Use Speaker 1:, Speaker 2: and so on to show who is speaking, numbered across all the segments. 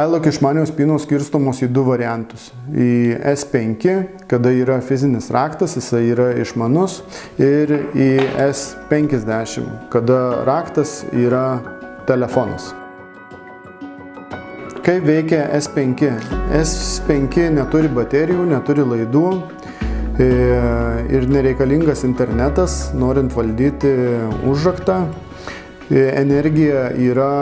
Speaker 1: iLock išmanios spynos skirstomos į du variantus. Į S5, kada yra fizinis raktas, jisai yra išmanus, ir į S50, kada raktas yra telefonas. Kaip veikia S5? S5 neturi baterijų, neturi laidų ir nereikalingas internetas, norint valdyti užraktą. Energija yra...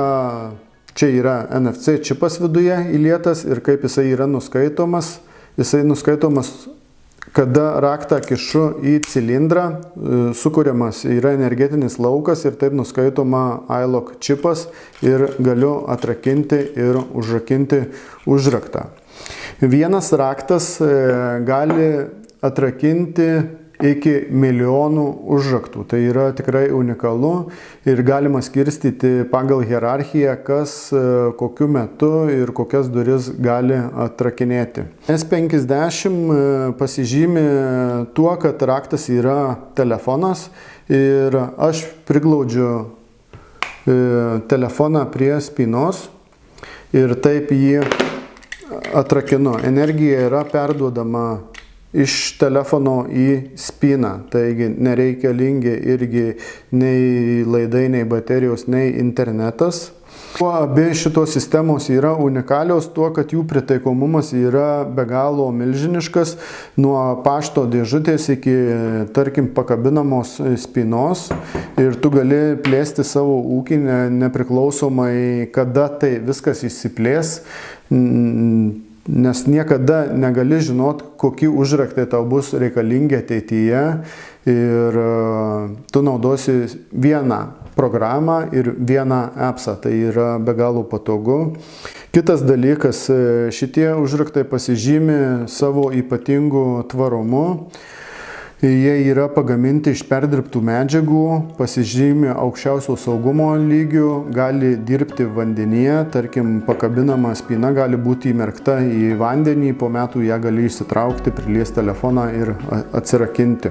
Speaker 1: Čia yra NFC čipas viduje įlietas ir kaip jisai yra nuskaitomas. Jisai nuskaitomas, kada raktą kišu į cilindrą, sukuriamas yra energetinis laukas ir taip nuskaitoma iLock čipas ir galiu atrakinti ir užrakinti užraktą. Vienas raktas gali atrakinti iki milijonų užraktų. Tai yra tikrai unikalu ir galima skirstyti pagal hierarchiją, kas kokiu metu ir kokias duris gali atrakinėti. S50 pasižymi tuo, kad raktas yra telefonas ir aš priglaudžiu telefoną prie spynos ir taip jį atrakinu. Energija yra perduodama iš telefono į spyną, taigi nereikalingi irgi nei laidai, nei baterijos, nei internetas. Abi šitos sistemos yra unikalios tuo, kad jų pritaikomumas yra be galo milžiniškas, nuo pašto dėžutės iki, tarkim, pakabinamos spynos, ir tu gali plėsti savo ūkį nepriklausomai, kada tai viskas išsiplės, nes niekada negali žinot, kokie užraktai tau bus reikalingi ateityje ir tu naudosi vieną programą ir vieną appsą. Tai yra be galo patogu. Kitas dalykas, šitie užraktai pasižymi savo ypatingu tvarumu. Jie yra pagaminti iš perdirbtų medžiagų, pasižymi aukščiausio saugumo lygių, gali dirbti vandenyje, tarkim, pakabinama spyna gali būti įmerkta į vandenį, po metų ją gali išsitraukti, priliesti telefoną ir atsirakinti.